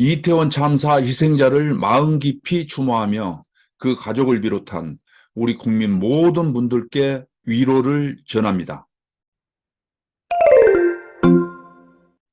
이태원 참사 희생자를 마음 깊이 추모하며 그 가족을 비롯한 우리 국민 모든 분들께 위로를 전합니다.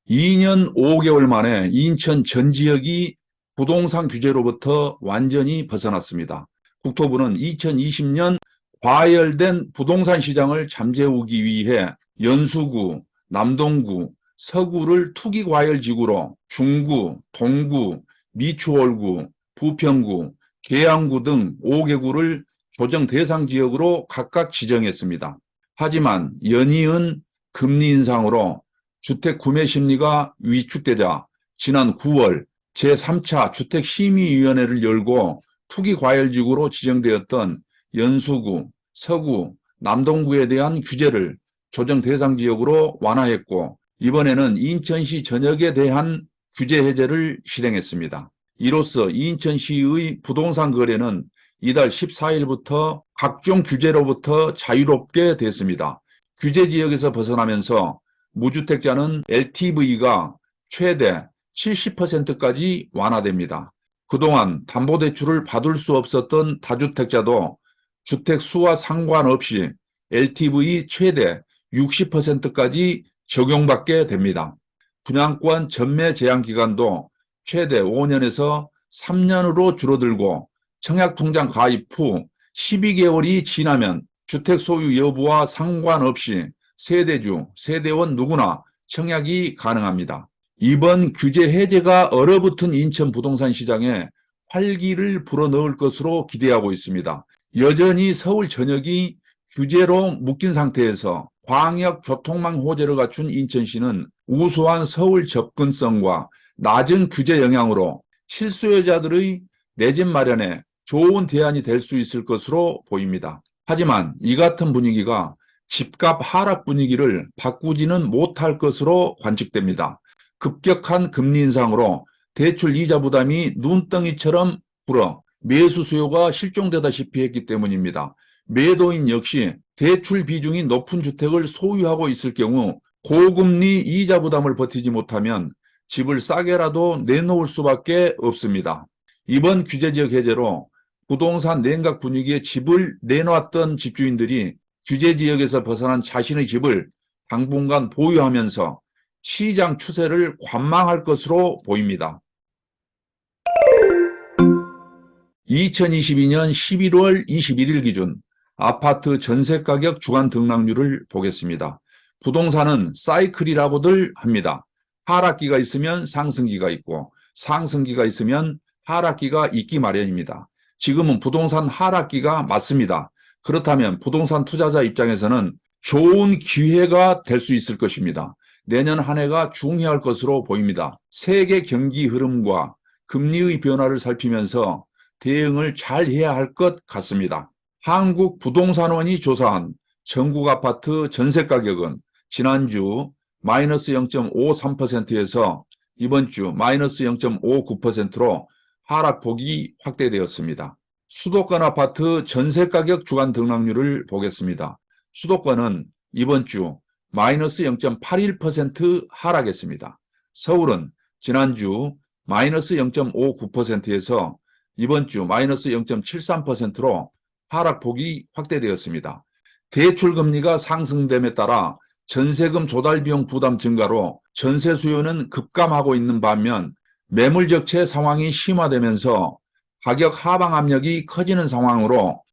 2년 5개월 만에 인천 전 지역이 부동산 규제로부터 완전히 벗어났습니다. 국토부는 2020년 과열된 부동산 시장을 잠재우기 위해 연수구, 남동구, 서구를 투기과열지구로 중구, 동구, 미추홀구, 부평구, 계양구 등 5개구를 조정 대상 지역으로 각각 지정했습니다. 하지만 연이은 금리 인상으로 주택 구매 심리가 위축되자 지난 9월 제3차 주택심의위원회를 열고 투기과열지구로 지정되었던 연수구, 서구, 남동구에 대한 규제를 조정 대상 지역으로 완화했고 이번에는 인천시 전역에 대한 규제 해제를 실행했습니다. 이로써 인천시의 부동산 거래는 이달 14일부터 각종 규제로부터 자유롭게 됐습니다. 규제 지역에서 벗어나면서 무주택자는 LTV가 최대 70%까지 완화됩니다. 그동안 담보대출을 받을 수 없었던 다주택자도 주택 수와 상관없이 LTV 최대 60%까지 적용받게 됩니다. 분양권 전매 제한 기간도 최대 5년에서 3년으로 줄어들고 청약통장 가입 후 12개월이 지나면 주택 소유 여부와 상관없이 세대주, 세대원 누구나 청약이 가능합니다. 이번 규제 해제가 얼어붙은 인천 부동산 시장에 활기를 불어넣을 것으로 기대하고 있습니다. 여전히 서울 전역이 규제로 묶인 상태에서 광역 교통망 호재를 갖춘 인천시는 우수한 서울 접근성과 낮은 규제 영향으로 실수요자들의 내 집 마련에 좋은 대안이 될 수 있을 것으로 보입니다. 하지만 이 같은 분위기가 집값 하락 분위기를 바꾸지는 못할 것으로 관측됩니다. 급격한 금리 인상으로 대출 이자 부담이 눈덩이처럼 불어 매수 수요가 실종되다시피 했기 때문입니다. 매도인 역시 대출 비중이 높은 주택을 소유하고 있을 경우 고금리 이자 부담을 버티지 못하면 집을 싸게라도 내놓을 수밖에 없습니다. 이번 규제지역 해제로 부동산 냉각 분위기에 집을 내놨던 집주인들이 규제지역에서 벗어난 자신의 집을 당분간 보유하면서 시장 추세를 관망할 것으로 보입니다. 2022년 11월 21일 기준 아파트 전세 가격 주간 등락률을 보겠습니다. 부동산은 사이클이라고들 합니다. 하락기가 있으면 상승기가 있고 상승기가 있으면 하락기가 있기 마련입니다. 지금은 부동산 하락기가 맞습니다. 그렇다면 부동산 투자자 입장에서는 좋은 기회가 될 수 있을 것입니다. 내년 한 해가 중요할 것으로 보입니다. 세계 경기 흐름과 금리의 변화를 살피면서 대응을 잘 해야 할 것 같습니다. 한국부동산원이 조사한 전국 아파트 전세 가격은 지난주 마이너스 0.53%에서 이번 주 마이너스 0.59%로 하락폭이 확대되었습니다. 수도권 아파트 전세 가격 주간 등락률을 보겠습니다. 수도권은 이번 주 마이너스 0.81% 하락했습니다. 서울은 지난주 마이너스 0.59%에서 이번 주 마이너스 0.73%로 하락폭이 확대되었습니다. 대출금리가 상승됨에 따라 전세금 조달 비용 부담 증가로 전세 수요는 급감하고 있는 반면 매물 적체 상황이 심화되면서 가격 하방 압력이 커지는 상황으로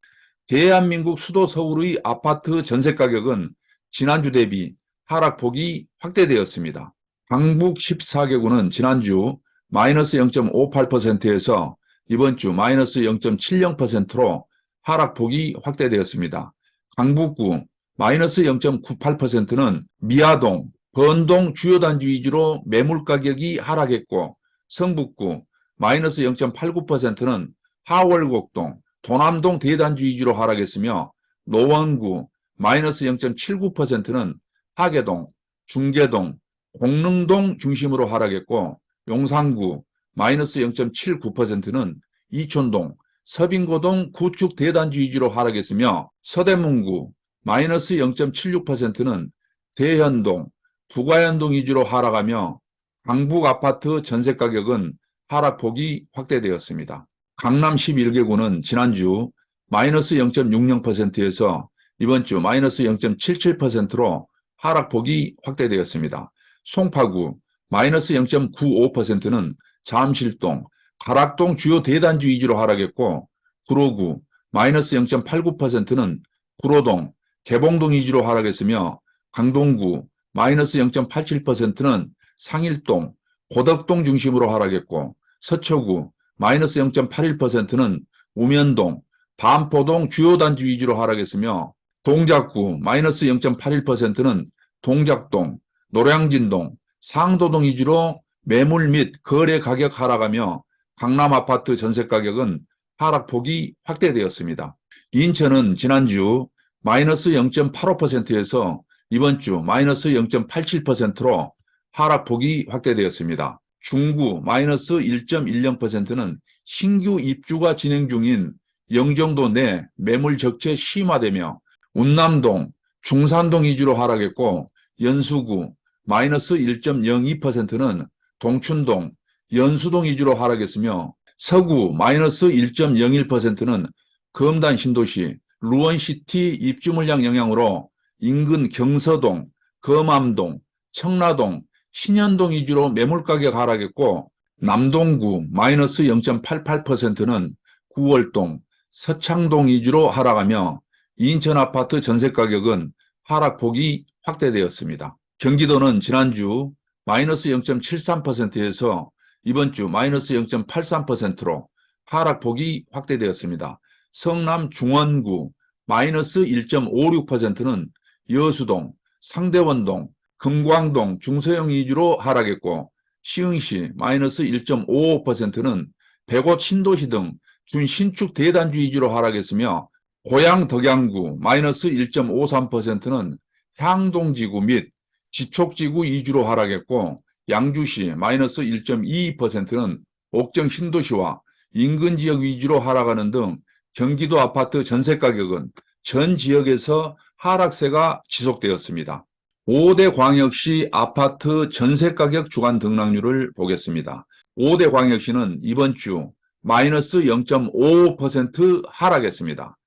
대한민국 수도 서울의 아파트 전세 가격은 지난주 대비 하락폭이 확대되었습니다. 강북 14개구는 지난주 마이너스 0.58%에서 이번 주 마이너스 0.70%로 하락폭이 확대되었습니다. 강북구 마이너스 0.98%는 미아동, 번동 주요 단지 위주로 매물 가격이 하락했고 성북구 마이너스 0.89%는 하월곡동, 도남동 대단지 위주로 하락했으며 노원구 마이너스 0.79%는 하계동, 중계동, 공릉동 중심으로 하락했고 용산구 마이너스 0.79%는 이촌동, 서빙고동 구축 대단지 위주로 하락했으며 서대문구 마이너스 0.76%는 대현동, 부가현동 위주로 하락하며 강북 아파트 전세 가격은 하락폭이 확대되었습니다. 강남 11개구는 지난주 마이너스 0.60%에서 이번 주 마이너스 0.77%로 하락폭이 확대되었습니다. 송파구 마이너스 0.95%는 잠실동, 가락동 주요 대단지 위주로 하락했고, 구로구 마이너스 0.89%는 구로동, 개봉동 위주로 하락했으며, 강동구 마이너스 0.87%는 상일동, 고덕동 중심으로 하락했고, 서초구 마이너스 0.81%는 우면동, 반포동 주요 단지 위주로 하락했으며, 동작구 마이너스 0.81%는 동작동, 노량진동, 상도동 위주로 매물 및 거래 가격 하락하며 강남 아파트 전세 가격은 하락폭이 확대되었습니다. 인천은 지난주 마이너스 0.85%에서 이번 주 마이너스 0.87%로 하락폭이 확대되었습니다. 중구 마이너스 1.10%는 신규 입주가 진행 중인 영종도 내 매물 적체 심화되며 운남동, 중산동 위주로 하락했고, 연수구 마이너스 1.02%는 동춘동, 연수동 위주로 하락했으며, 서구 마이너스 1.01%는 검단 신도시, 루원시티 입주 물량 영향으로 인근 경서동, 검암동, 청라동, 신현동 위주로 매물 가격 하락했고, 남동구 마이너스 0.88%는 구월동, 서창동 위주로 하락하며 인천 아파트 전세 가격은 하락폭이 확대되었습니다. 경기도는 지난주 마이너스 0.73%에서 이번 주 마이너스 0.83%로 하락폭이 확대되었습니다. 성남 중원구 마이너스 1.56%는 여수동, 상대원동, 금광동 중소형 위주로 하락했고, 시흥시 마이너스 1.55%는 백옷 신도시 등 준신축 대단지 위주로 하락했으며, 고양 덕양구 마이너스 1.53%는 향동지구 및 지촉지구 위주로 하락했고, 양주시 마이너스 1.22%는 옥정 신도시와 인근 지역 위주로 하락하는 등 경기도 아파트 전세 가격은 전 지역에서 하락세가 지속되었습니다. 5대 광역시 아파트 전세 가격 주간 등락률을 보겠습니다. 5대 광역시는 이번 주 마이너스 0.55% 하락했습니다.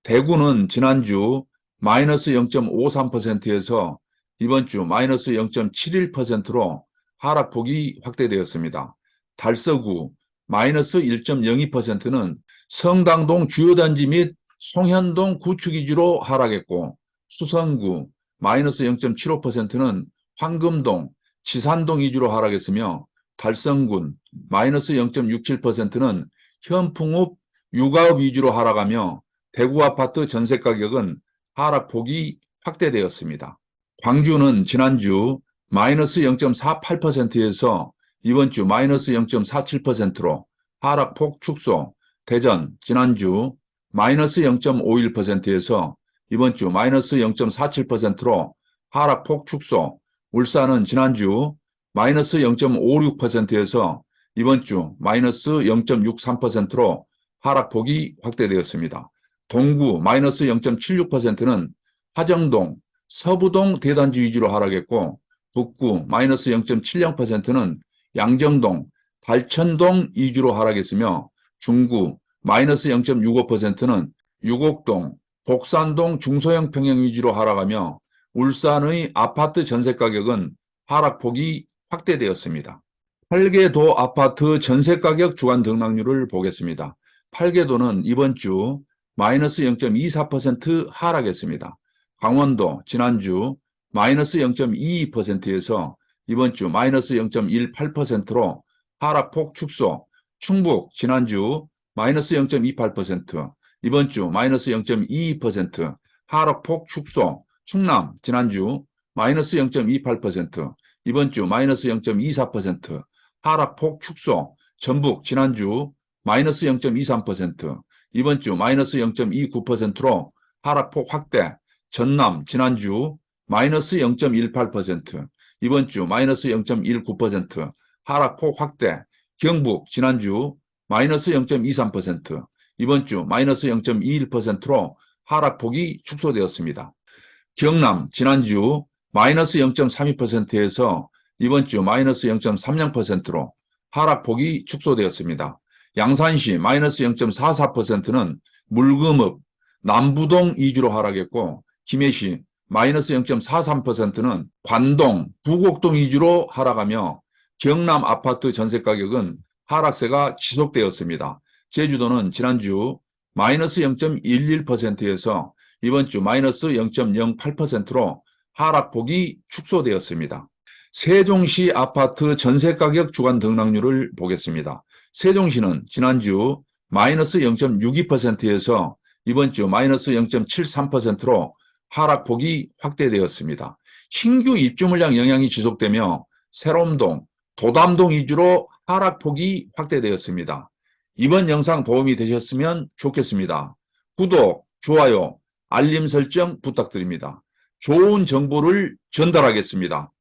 대구는 지난주 마이너스 0.53%에서 이번 주 마이너스 0.71%로 하락폭이 확대되었습니다. 달서구 마이너스 1.02%는 성당동 주요단지 및 송현동 구축 위주로 하락했고, 수성구 마이너스 0.75%는 황금동, 지산동 위주로 하락했으며, 달성군 마이너스 0.67%는 현풍읍, 육아읍 위주로 하락하며 대구 아파트 전세 가격은 하락폭이 확대되었습니다. 광주는 지난주 마이너스 0.48%에서 이번 주 마이너스 0.47%로 하락폭 축소, 대전 지난주 마이너스 0.51%에서 이번 주 마이너스 0.47%로 하락폭 축소, 울산은 지난주 마이너스 0.56%에서 이번 주 마이너스 0.63%로 하락폭이 확대되었습니다. 동구 마이너스 0.76%는 화정동, 서부동 대단지 위주로 하락했고, 북구 마이너스 0.70%는 양정동, 달천동 위주로 하락했으며, 중구 마이너스 0.65%는 유곡동, 복산동 중소형 평형 위주로 하락하며 울산의 아파트 전세 가격은 하락폭이 확대되었습니다. 8개도 아파트 전세 가격 주간 등락률을 보겠습니다. 8개도는 이번 주 마이너스 0.24% 하락했습니다. 강원도 지난주 마이너스 0.22%에서 이번 주 마이너스 0.18%로 하락폭 축소, 충북 지난주 마이너스 0.28%, 이번 주 마이너스 0.22% 하락폭 축소, 충남 지난주 마이너스 0.28%, 이번 주 마이너스 0.24% 하락폭 축소, 전북 지난주 마이너스 0.23%, 이번 주 마이너스 0.29%로 하락폭 확대, 전남 지난주 마이너스 0.18%, 이번 주 마이너스 0.19% 하락폭 확대, 경북 지난주 마이너스 0.23%, 이번 주 마이너스 0.21%로 하락폭이 축소되었습니다. 경남 지난주 마이너스 0.32%에서 이번 주 마이너스 0.30%로 하락폭이 축소되었습니다. 양산시 마이너스 0.44%는 물금읍, 남부동 위주로 하락했고 김해시 마이너스 0.43%는 관동, 부곡동 위주로 하락하며 경남 아파트 전세 가격은 하락세가 지속되었습니다. 제주도는 지난주 마이너스 0.11%에서 이번 주 마이너스 0.08%로 하락폭이 축소되었습니다. 세종시 아파트 전세가격 주간 등락률을 보겠습니다. 세종시는 지난주 마이너스 0.62%에서 이번 주 마이너스 0.73%로 하락폭이 확대되었습니다. 신규 입주 물량 영향이 지속되며 새롬동, 도담동 위주로 하락폭이 확대되었습니다. 이번 영상 도움이 되셨으면 좋겠습니다. 구독, 좋아요, 알림 설정 부탁드립니다. 좋은 정보를 전달하겠습니다.